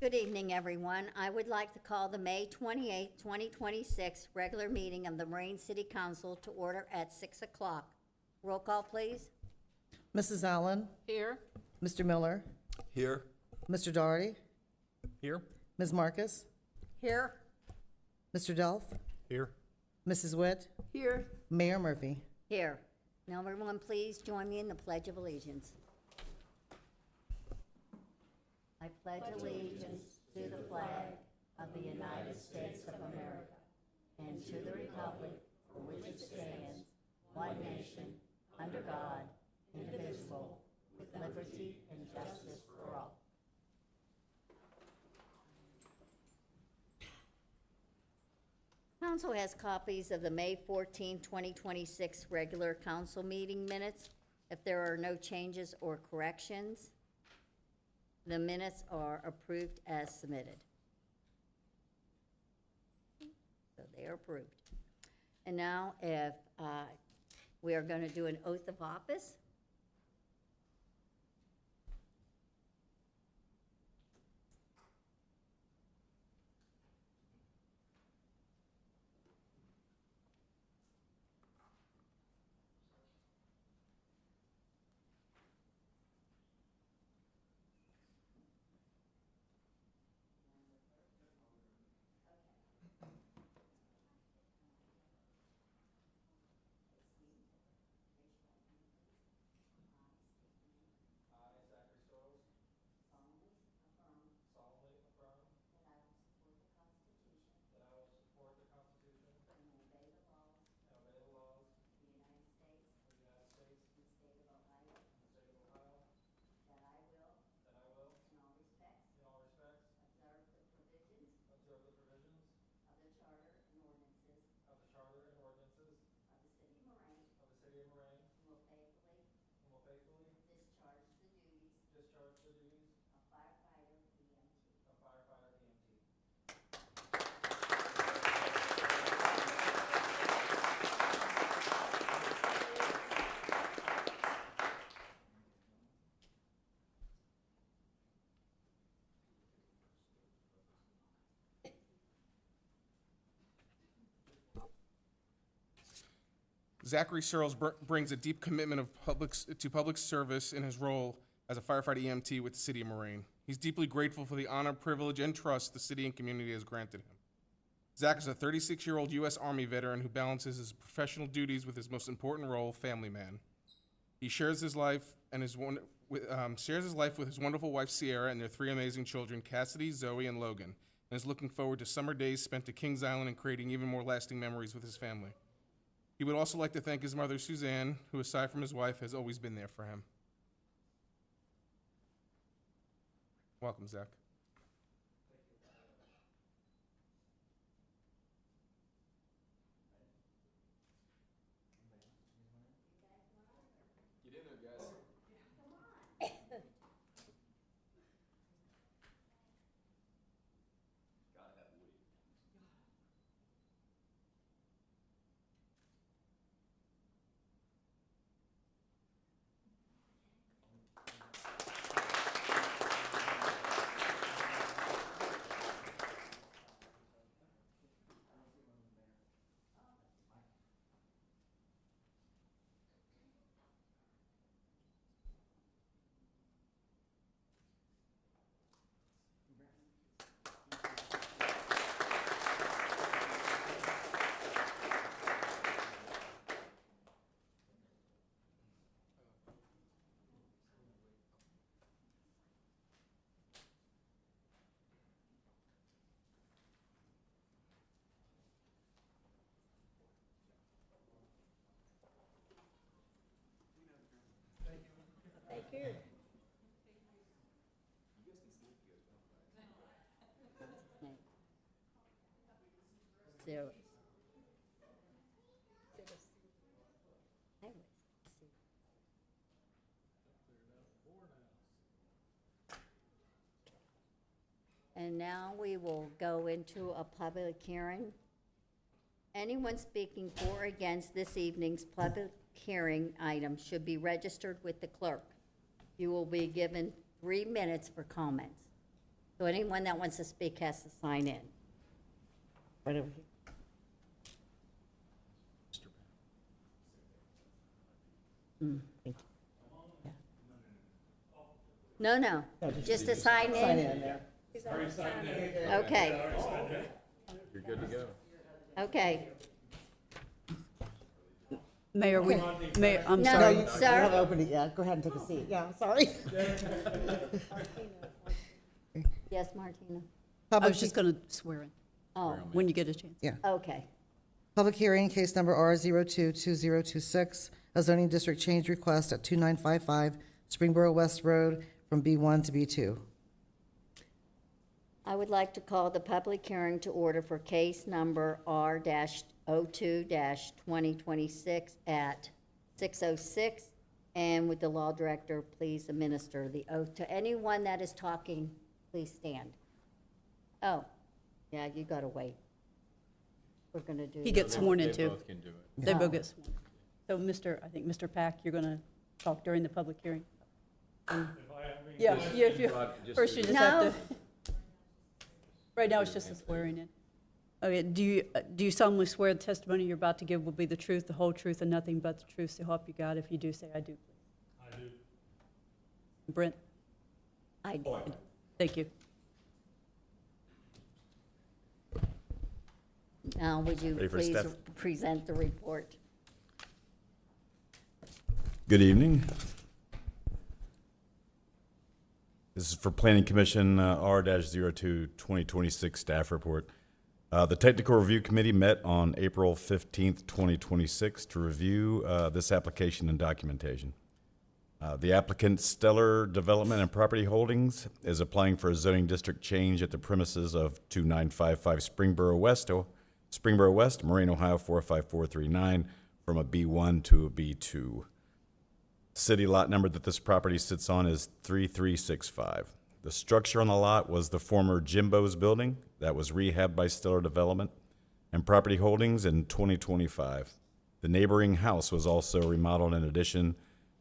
Good evening, everyone. I would like to call the May 28, 2026 regular meeting of the Moraine City Council to order at 6 o'clock. Roll call, please. Mrs. Allen, Here. Mr. Miller, Here. Mr. Doherty, Here. Ms. Marcus, Here. Mr. Delph, Here. Mrs. Witt, Here. Mayor Murphy. Here. Now, everyone, please join me in the Pledge of Allegiance. I pledge allegiance to the flag of the United States of America and to the republic for which it stands, one nation, under God, indivisible, with liberty and justice for all. Council has copies of the May 14, 2026 regular council meeting minutes. If there are no changes or corrections, the minutes are approved as submitted. So they are approved. And now, if we are going to do an oath of office. Zachary Searles brings a deep commitment to public service in his role as a firefighter EMT with the City of Moraine. He's deeply grateful for the honor, privilege, and trust the city and community has granted him. Zach is a 36-year-old U.S. Army veteran who balances his professional duties with his most important role, family man. He shares his life with his wonderful wife, Sierra, and their three amazing children, Cassidy, Zoe, and Logan, and is looking forward to summer days spent at Kings Island and creating even more lasting memories with his family. He would also like to thank his mother, Suzanne, who, aside from his wife, has always been there for him. Welcome, Zach. Get in there, guys. Gotta have Woody. Thank you. Zero. And now we will go into a public hearing. Anyone speaking for or against this evening's public hearing item should be registered with the clerk. You will be given 3 minutes for comments. So anyone that wants to speak has to sign in. Right over here. Thank you. No, just to sign Sign in? in there. Okay, You're good to go. okay. Mayor, Mayor, I'm No, sorry. You sir, haven't opened it yet. Go ahead and take a seat. Yeah, sorry. yes, Martina? I Public, was just going to swear in Oh, when you get a chance. okay. public hearing, case number R022026, a zoning district change request at 2955 Springboro West Road from B1 to B2. I would like to call the public hearing to order for case number R-02-2026 at 6:06. And would the law director please administer the oath to anyone that is talking, please stand. Oh, yeah, you gotta wait. We're gonna do. He gets sworn in They too. both can do it. They both get sworn. So I think Mr. Pack, you're going to talk during the public hearing? Yeah, if you, first you just have No. to. Right now, it's just a swearing in. Okay, do you solemnly swear the testimony you're about to give will be the truth, the whole truth, and nothing but the truth, so help you God? If you do, say I do, please. I do. Brent? I do. Thank you. Now, would you Ready for please Steph? present the report? Good evening. This is for Planning Commission R-02-2026 staff report. The Technical Review Committee met on April 15th, 2026 to review this application and documentation. The applicant, Stellar Development and Property Holdings, is applying for a zoning district change at the premises of 2955 Springboro West, Moraine, Ohio 45439, from a B1 to a B2. City lot number that this property sits on is 3365. The structure on the lot was the former Jimbo's building that was rehabbed by Stellar Development and Property Holdings in 2025. The neighboring house was also remodeled in addition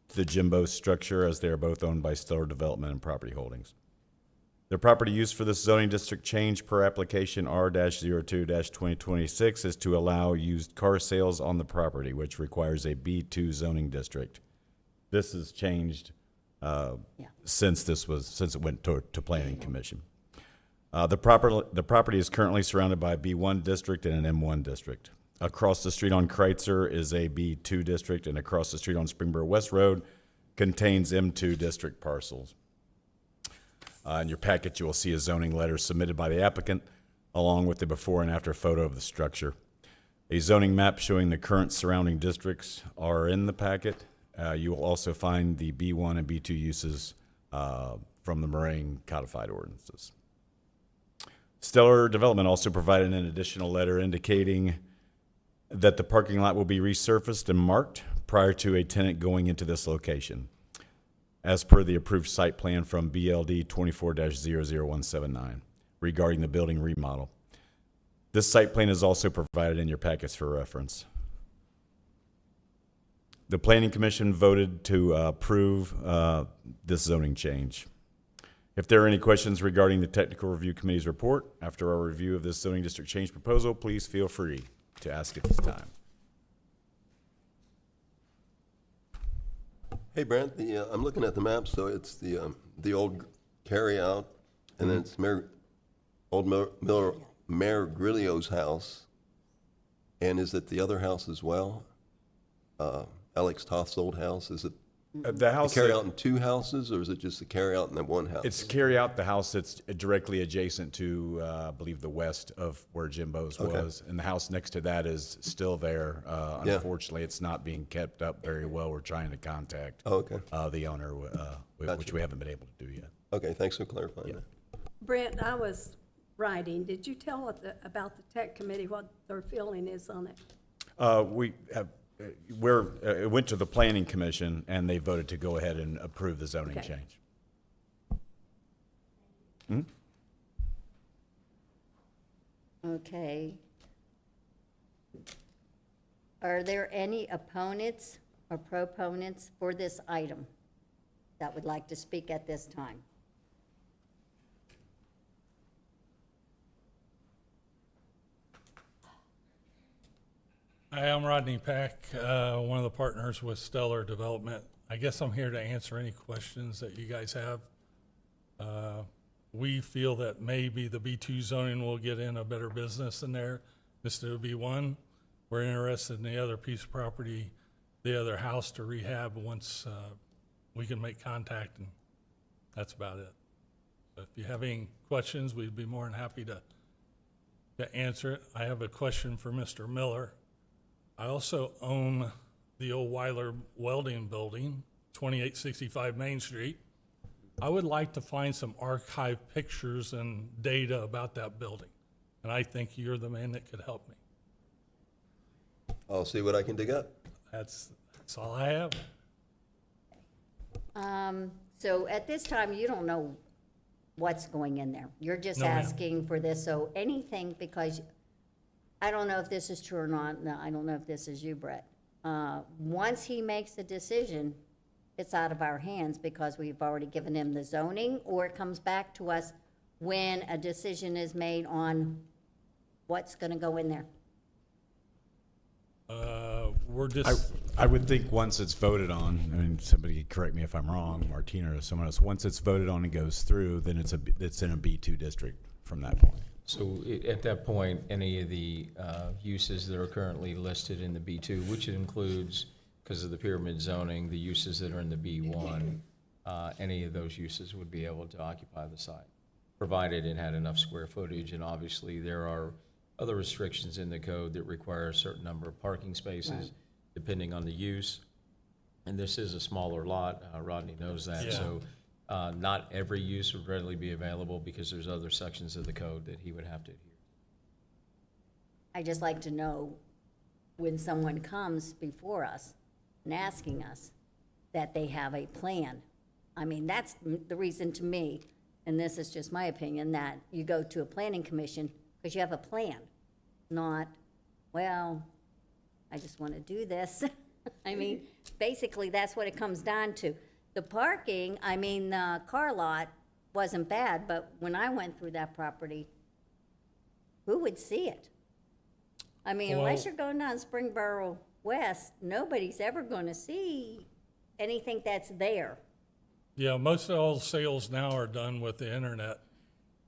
to the Jimbo's structure, as they are both owned by Stellar Development and Property Holdings. The property used for this zoning district change per application R-02-2026 is to allow used car sales on the property, which requires a B2 zoning district. This has changed since it went to Planning Commission. The property is currently surrounded by a B1 district and an M1 district. Across the street on Kreitzer is a B2 district, and across the street on Springboro West Road contains M2 district parcels. In your packet, you will see a zoning letter submitted by the applicant, along with the before and after photo of the structure. A zoning map showing the current surrounding districts are in the packet. You will also find the B1 and B2 uses from the Moraine codified ordinances. Stellar Development also provided an additional letter indicating that the parking lot will be resurfaced and marked prior to a tenant going into this location, as per the approved site plan from BLD 24-00179 regarding the building remodel. This site plan is also provided in your packets for reference. The Planning Commission voted to approve this zoning change. If there are any questions regarding the Technical Review Committee's report after our review of this zoning district change proposal, please feel free to ask at this time. Hey, Brent, I'm looking at the map, so it's the old carryout, and then it's Mayor Grillo's house. And is it the other house as well? Alex Toth's old house? Is it The house, carry out in two houses, or is it just a carry out in that one house? it's carry out the house that's directly adjacent to, I believe, the west of where Jimbo's Okay. was. And the house next to that is still there. Yeah. Unfortunately, it's not being kept up very well. We're trying to contact Oh, okay. the owner, which Gotcha. we haven't been able to do yet. Okay, thanks for clarifying that. Brent, I was writing, did you tell about the tech committee, what their feeling is on it? We have, it went to the Planning Commission, and they voted to go ahead and approve the zoning Okay. change. Okay. Are there any opponents or proponents for this item that would like to speak at this time? Hi, I'm Rodney Pack, one of the partners with Stellar Development. I guess I'm here to answer any questions that you guys have. We feel that maybe the B2 zoning will get in a better business in there instead of B1. We're interested in the other piece of property, the other house to rehab once we can make contact, and that's about it. But if you have any questions, we'd be more than happy to answer it. I have a question for Mr. Miller. I also own the old Weiler Welding Building, 2865 Main Street. I would like to find some archive pictures and data about that building, and I think you're the man that could help me. I'll see what I can dig up. That's all I have. So at this time, you don't know what's going in there. You're just No, ma'am. asking for this, so anything, because I don't know if this is true or not, no, I don't know if this is you, Brett. Once he makes a decision, it's out of our hands because we've already given him the zoning, or it comes back to us when a decision is made on what's gonna go in there. We're just, I would think once it's voted on, I mean, somebody correct me if I'm wrong, Martina or someone else, once it's voted on and goes through, then it's in a B2 district from that point. So at that point, any of the uses that are currently listed in the B2, which includes, because of the pyramid zoning, the uses that are in the B1, any of those uses would be able to occupy the site, provided it had enough square footage. And obviously, there are other restrictions in the code that require a certain number of parking spaces, depending on the use. And this is a smaller lot, Rodney knows that. Yeah. So not every use would readily be available because there's other sections of the code that he would have to adhere. I just like to know when someone comes before us and asking us that they have a plan. I mean, that's the reason to me, and this is just my opinion, that you go to a planning commission because you have a plan, not, well, I just want to do this. I mean, basically, that's what it comes down to. The parking, I mean, the car lot wasn't bad, but when I went through that property, who would see it? I mean, unless Well- you're going down Springboro West, nobody's ever going to see anything that's there. yeah, most of all sales now are done with the internet.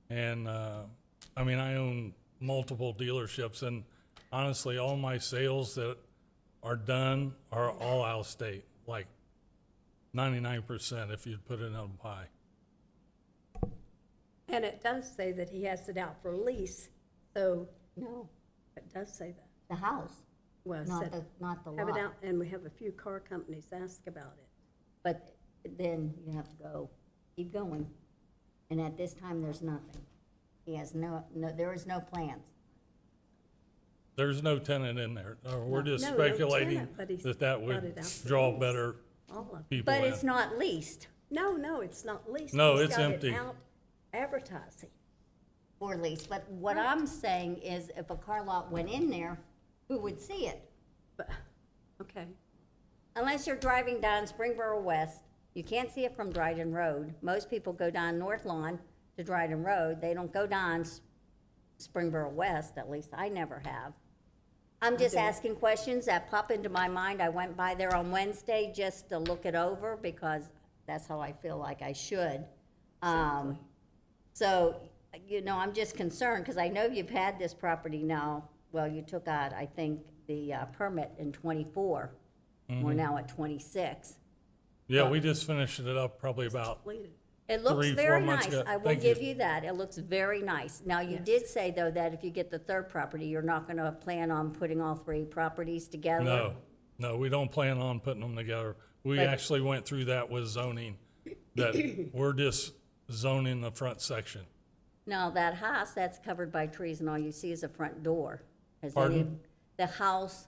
And, I mean, I own multiple dealerships, and honestly, all my sales that are done are all out of state, like 99% if you'd put it on pie. And it does say that he has it out for lease, so No, it does say that. the house, Well, it not said, not the have it lot. out, and we have a few car companies ask about it. But then you have to go, keep going. And at this time, there's nothing. He has there is no plans. There's no tenant in there. We're just No, no speculating tenant, but he's that got would it out for draw lease. better All of it. people But it's in. not leased No, it's not leased. No, He's it's got it empty. out advertising. for lease. But what I'm saying is if a car lot went in there, who would see it? But, okay, Unless you're driving down Springboro West, you can't see it from Dryden Road. Most people go down North Lawn to Dryden Road. They don't go down Springboro West, at least I never have. I'm just asking questions that pop into my mind. I went by there on Wednesday just to look it over because that's how I feel like I should. So, you know, I'm just concerned because I know you've had this property now. Well, you took out, I think, the permit in '24. We're now at '26. Yeah, we just finished it up probably about, completed. It looks 3-4 very months nice. ago. I will Thank give you. you that. It looks very nice. Now, you Yes. did say, though, that if you get the third property, you're not gonna plan on putting all three properties together? no, we don't plan on putting them together. We But- actually went through that with zoning, that we're just zoning the front section. Now, that house, that's covered by trees and all you see is a front door. Has Pardon? The house,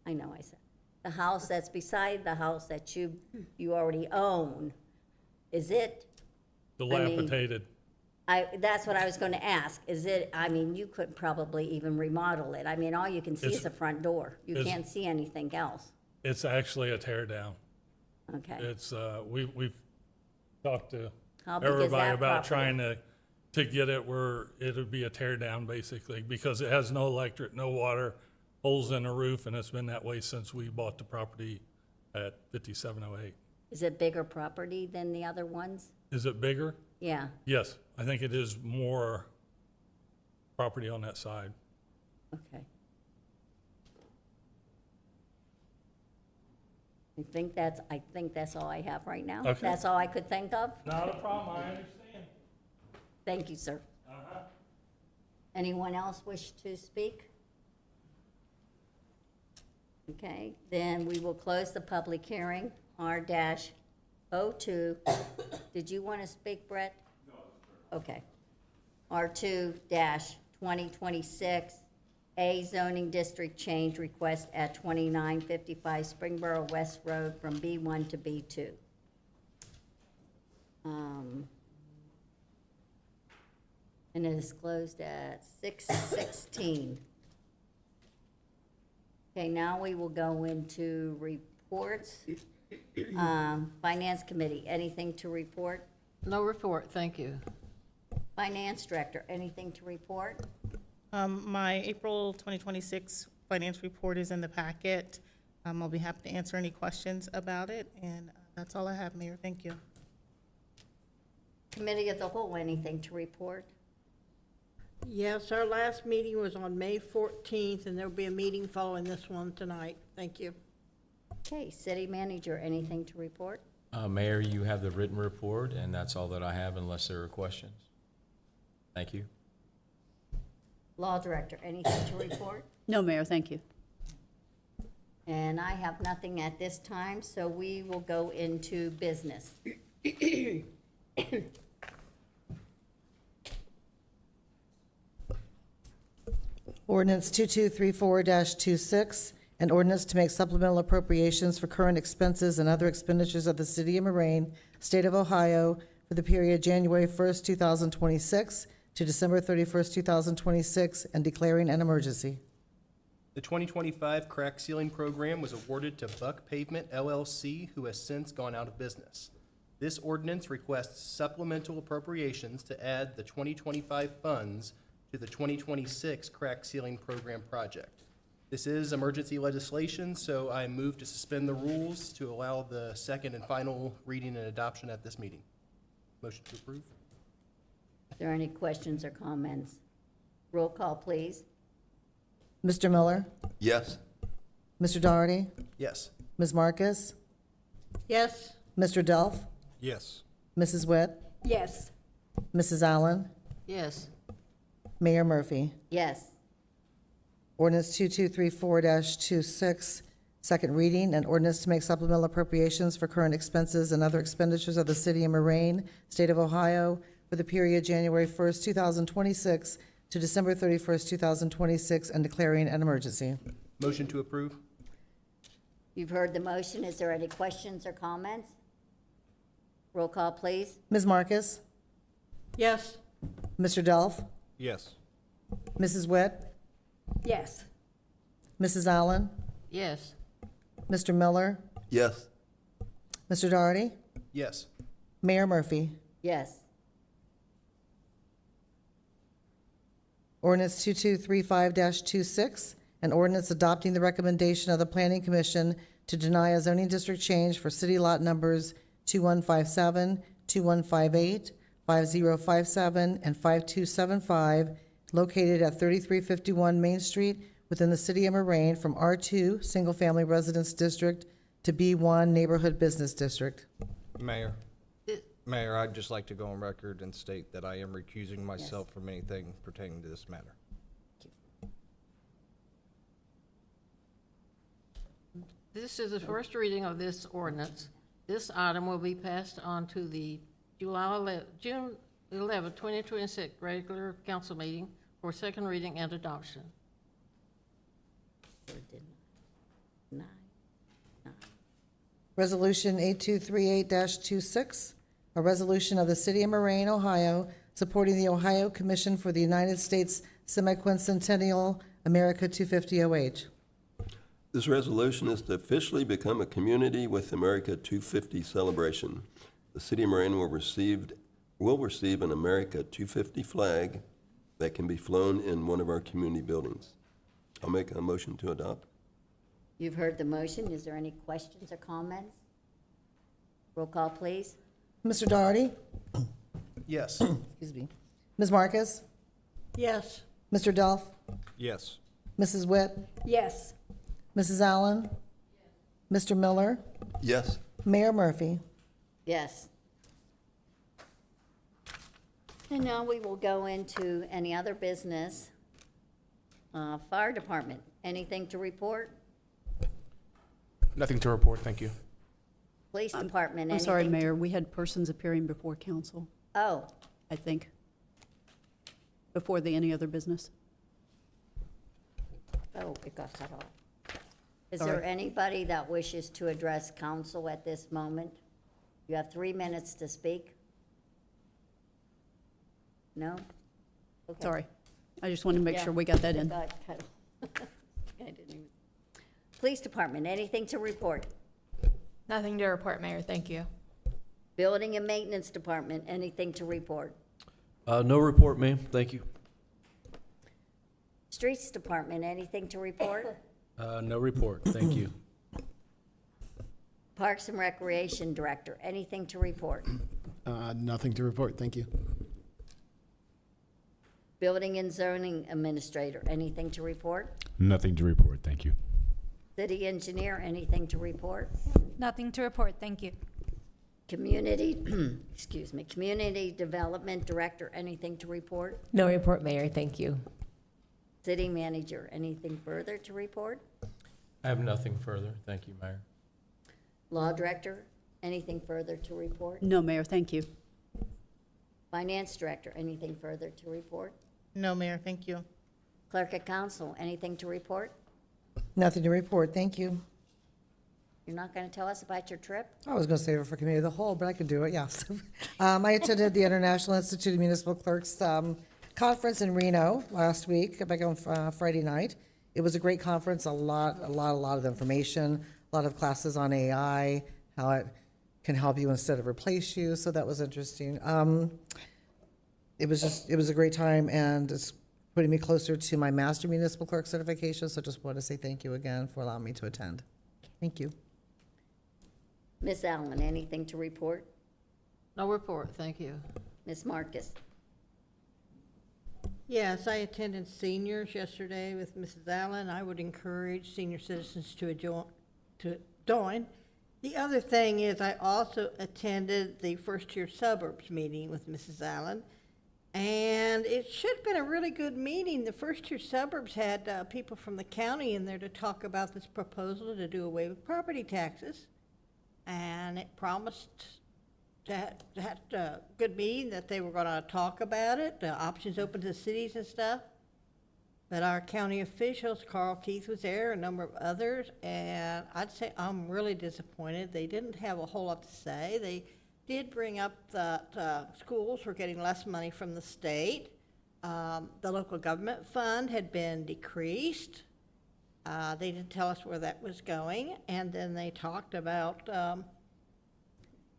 I know I said, the house that's beside the house that you already own, is it, Dilapidated. that's what I was gonna ask. Is it, I mean, you could probably even remodel it. I mean, all you can see It's- is the front door. You it's- can't see anything else. It's actually a tear down. Okay. It's, we've talked to How big is everybody that about property? trying to get it where it would be a tear down basically, because it has no electric, no water, holes in the roof, and it's been that way since we bought the property at 5708. Is it bigger property than the other ones? Is it bigger? Yeah, Yes, I think it is more property on that side. okay. I think that's all I have right now. Okay. That's all I could think of. Not a problem, I understand. Thank you, sir. Anyone else wish to speak? Okay, then we will close the public hearing, R-02. Did you want to speak, Brett? No. Okay. R2-2026, A zoning district change request at 2955 Springboro West Road from B1 to B2. And it is closed at 6:16. Okay, now we will go into reports. Finance Committee, anything to report? No report, thank you. Finance Director, anything to report? My April 2026 finance report is in the packet. I'll be happy to answer any questions about it, and that's all I have, Mayor. Thank you. Committee of the Whole, anything to report? Yes, our last meeting was on May 14th, and there'll be a meeting following this one tonight. Thank you. Okay, City Manager, anything to report? Mayor, you have the written report, and that's all that I have unless there are questions. Thank you. Law Director, anything to report? No, Mayor, thank you. And I have nothing at this time, so we will go into business. Ordinance 2234-26, an ordinance to make supplemental appropriations for current expenses and other expenditures of the City of Moraine, State of Ohio, for the period January 1st, 2026 to December 31st, 2026, and declaring an emergency. The 2025 crack sealing program was awarded to Buck Pavement LLC, who has since gone out of business. This ordinance requests supplemental appropriations to add the 2025 funds to the 2026 crack sealing program project. This is emergency legislation, so I move to suspend the rules to allow the second and final reading and adoption at this meeting. Motion to approve? Are there any questions or comments? Roll call, please. Mr. Miller, Yes. Mr. Doherty, Yes. Ms. Marcus, Yes? Mr. Delph, Yes. Mrs. Witt, Yes. Mrs. Allen, Yes. Mayor Murphy. Yes. Ordinance 2234-26, second reading, an ordinance to make supplemental appropriations for current expenses and other expenditures of the City of Moraine, State of Ohio, for the period January 1st, 2026 to December 31st, 2026, and declaring an emergency. Motion to approve? You've heard the motion. Is there any questions or comments? Roll call, please. Ms. Marcus, Yes? Mr. Delph, Yes. Mrs. Witt, Yes. Mrs. Allen, Yes. Mr. Miller, Yes. Mr. Doherty, Yes. Mayor Murphy. Yes. Ordinance 2235-26, an ordinance adopting the recommendation of the Planning Commission to deny a zoning district change for city lot numbers 2157, 2158, 5057, and 5275, located at 3351 Main Street within the City of Moraine from R2 Single Family Residence District to B1 Neighborhood Business District. Mayor, It- Mayor, I'd just like to go on record and state that I am recusing myself from anything pertaining to this matter. This is the first reading of this ordinance. This item will be passed on to the June 11, 2026 regular council meeting for second reading and adoption. Nine. Resolution 8238-26, a resolution of the City of Moraine, Ohio, supporting the Ohio Commission for the United States Semiquincentennial America 250 OH. This resolution is to officially become a community with America 250 celebration. The City of Moraine will receive an America 250 flag that can be flown in one of our community buildings. I'll make a motion to adopt. You've heard the motion. Is there any questions or comments? Roll call, please. Mr. Doherty? Yes. Excuse me. Ms. Marcus? Yes. Mr. Delph? Yes. Mrs. Witt? Yes. Mrs. Allen? Mr. Miller? Yes. Mayor Murphy? Yes. And now we will go into any other business. Fire Department, anything to report? Nothing to report, thank you. Police Department, I'm sorry, anything? Mayor, we had persons appearing before council, Oh, I think, before any other business. it got cut off. Is Sorry. there anybody that wishes to address council at this moment? You have 3 minutes to speak. No? Okay. Sorry. I just wanted to make Yeah, sure we got that it in. got cut off. I didn't even- Police Department, anything to report? Nothing to report, Mayor, thank you. Building and Maintenance Department, anything to report? No report, ma'am. Thank you. Streets Department, anything to report? No report. Thank you. Parks and Recreation Director, anything to report? Nothing to report, thank you. Building and Zoning Administrator, anything to report? Nothing to report, thank you. City Engineer, anything to report? Nothing to report, thank you. Community, excuse me, Community Development Director, anything to report? No report, Mayor, thank you. City Manager, anything further to report? I have nothing further. Thank you, Mayor. Law Director, anything further to report? No, Mayor, thank you. Finance Director, anything further to report? No, Mayor, thank you. Clerk of Council, anything to report? Nothing to report, thank you. You're not going to tell us about your trip? I was going to save it for committee of the whole, but I could do it, yes. I attended the International Institute of Municipal Clerks conference in Reno last week, back on Friday night. It was a great conference, a lot of information, a lot of classes on AI, how it can help you instead of replace you, so that was interesting. It was a great time, and it's putting me closer to my Master Municipal Clerk certification, so just want to say thank you again for allowing me to attend. Thank you. Ms. Allen, anything to report? No report, thank you. Ms. Marcus? Yes, I attended seniors yesterday with Mrs. Allen. I would encourage senior citizens to join. The other thing is I also attended the first-year suburbs meeting with Mrs. Allen, and it should have been a really good meeting. The first-year suburbs had people from the county in there to talk about this proposal to do away with property taxes, and it promised to have a good meeting, that they were going to talk about it, the options open to the cities and stuff. But our county officials, Carl Keith was there, a number of others, and I'd say I'm really disappointed. They didn't have a whole lot to say. They did bring up that schools were getting less money from the state. The local government fund had been decreased. They didn't tell us where that was going. And then they talked about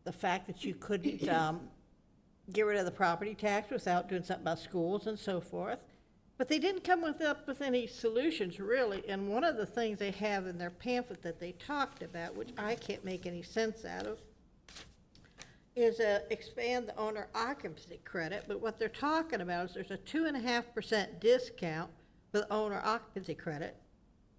the fact that you couldn't get rid of the property tax without doing something about schools and so forth. But they didn't come up with any solutions, really. And one of the things they have in their pamphlet that they talked about, which I can't make any sense out of, is expand the owner occupancy credit. But what they're talking about is there's a 2.5% discount for the owner occupancy credit.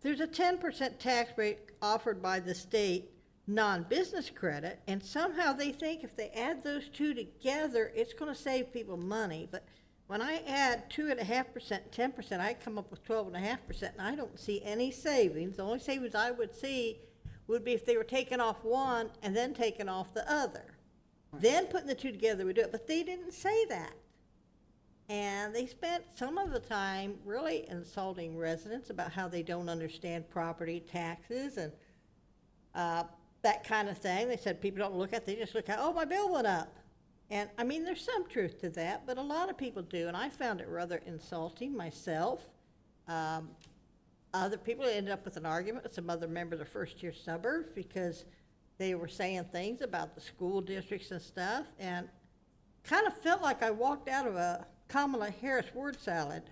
There's a 10% tax rate offered by the state non-business credit, and somehow they think if they add those two together, it's going to save people money. But when I add 2.5%, 10%, I come up with 12.5%, and I don't see any savings. The only savings I would see would be if they were taking off one and then taking off the other. Then putting the two together would do it, but they didn't say that. And they spent some of the time really insulting residents about how they don't understand property taxes and that kind of thing. They said people don't look at it, they just look at, oh, my bill went up. And, I mean, there's some truth to that, but a lot of people do, and I found it rather insulting myself. Other people ended up with an argument with some other members of first-year suburbs because they were saying things about the school districts and stuff, and kind of felt like I walked out of a Kamala Harris word salad.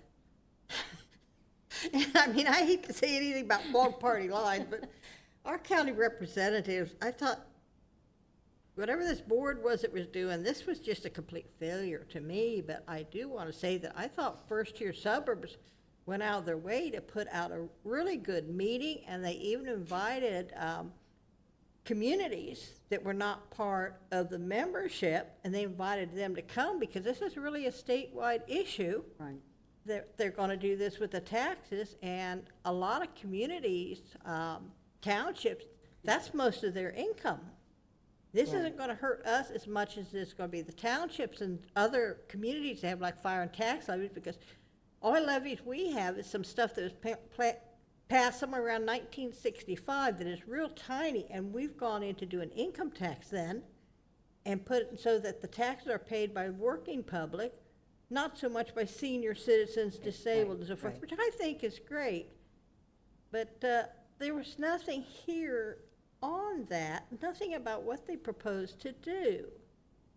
And I mean, I hate to say anything about long party lines, but our county representatives, I thought, whatever this board was that was doing, this was just a complete failure to me. But I do want to say that I thought First-Tier Suburbs went out of their way to put out a really good meeting, and they even invited communities that were not part of the membership, and they invited them to come because this is really a statewide issue. Right. They're going to do this with the taxes, and a lot of communities, townships, that's most of their income. This isn't going to hurt us as much as it's going to be the townships and other communities that have like fire and tax levies, because all levies we have is some stuff that was passed somewhere around 1965 that is real tiny, and we've gone in to do an income tax then and put it so that the taxes are paid by working public, not so much by senior citizens, disabled, and so forth, which I think is great. But there was nothing here on that, nothing about what they proposed to do.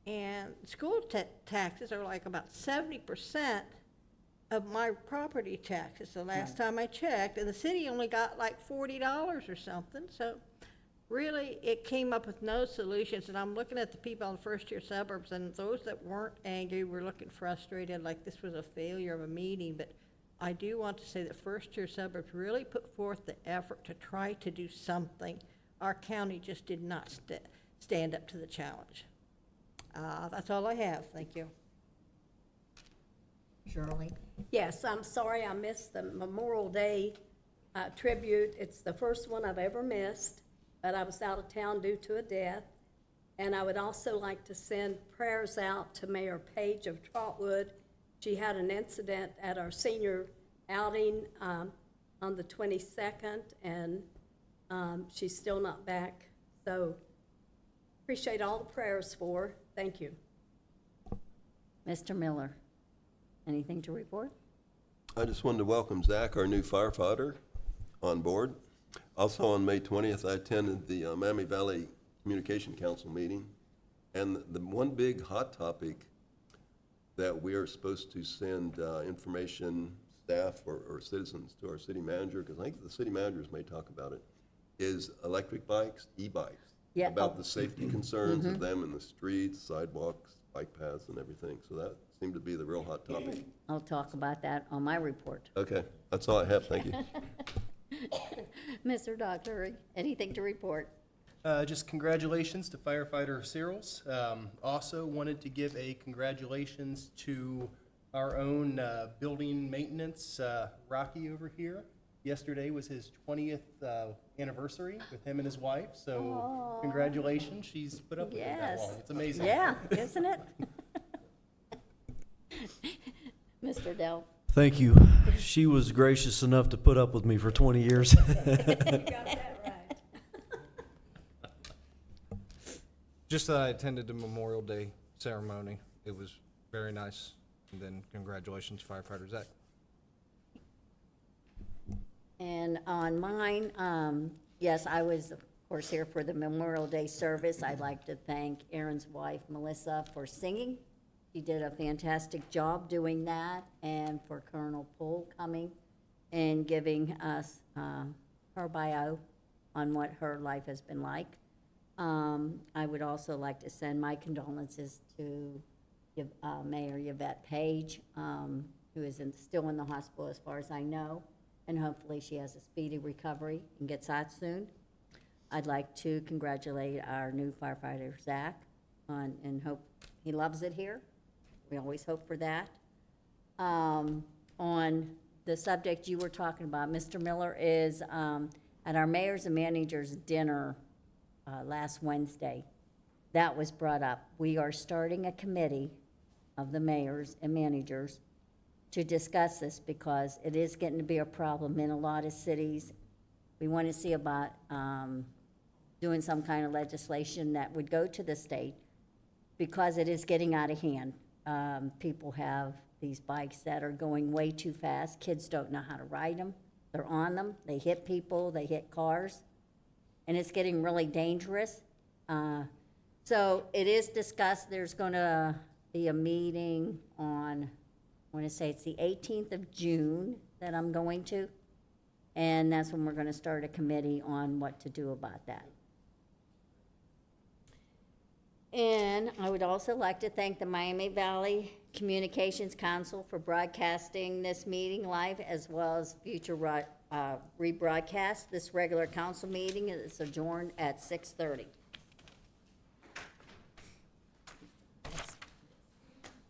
And school taxes are like about 70% of my property taxes the last time I checked, and the city only got like $40 or something. So really, it came up with no solutions. And I'm looking at the people in the First-Tier Suburbs, and those that weren't angry were looking frustrated, like this was a failure of a meeting. But I do want to say that First-Tier Suburbs really put forth the effort to try to do something. Our county just did not stand up to the challenge. That's all I have. Thank you. Shirley? Yes, I'm sorry I missed the Memorial Day tribute. It's the first one I've ever missed, but I was out of town due to a death. And I would also like to send prayers out to Mayor Page of Trotwood. She had an incident at our senior outing on the 22nd, and she's still not back. So appreciate all the prayers for her. Thank you. Mr. Miller, anything to report? I just wanted to welcome Zach, our new firefighter, on board. Also on May 20th, I attended the Miami Valley Communication Council meeting. And the one big hot topic that we are supposed to send information, staff or citizens to our city manager, because I think the city managers may talk about it, is electric bikes, e-bikes. Yeah. About the safety concerns of them in the streets, sidewalks, bike paths and everything. So that seemed to be the real hot topic. I'll talk about that on my report. Okay, that's all I have. Thank you. Mr. Dockery, anything to report? Just congratulations to firefighter Searles. Also wanted to give a congratulations to our own building maintenance, Rocky over here. Yesterday was his 20th anniversary with him and his wife, so congratulations. She's put up with it that long. It's amazing. Yeah, isn't it? Mr. Dell. Thank you. She was gracious enough to put up with me for 20 years. You got that right. Just that I attended the Memorial Day ceremony. It was very nice. And then congratulations, firefighter Zach. And on mine, yes, I was, of course, here for the Memorial Day service. I'd like to thank Aaron's wife, Melissa, for singing. She did a fantastic job doing that, and for Colonel Poole coming and giving us her bio on what her life has been like. I would also like to send my condolences to Mayor Yvette Page, who is still in the hospital as far as I know, and hopefully she has a speedy recovery and gets out soon. I'd like to congratulate our new firefighter, Zach, and hope he loves it here. We always hope for that. On the subject you were talking about, Mr. Miller is at our mayors and managers dinner last Wednesday. That was brought up. We are starting a committee of the mayors and managers to discuss this because it is getting to be a problem in a lot of cities. We want to see about doing some kind of legislation that would go to the state because it is getting out of hand. People have these bikes that are going way too fast. Kids don't know how to ride them. They're on them. They hit people. They hit cars. And it's getting really dangerous. So it is discussed. There's going to be a meeting on, I want to say it's the 18th of June that I'm going to. And that's when we're gonna start a committee on what to do about that. And I would also like to thank the Miami Valley Communications Council for broadcasting this meeting live, as well as future rebroadcast. This regular council meeting is adjourned at 6:30.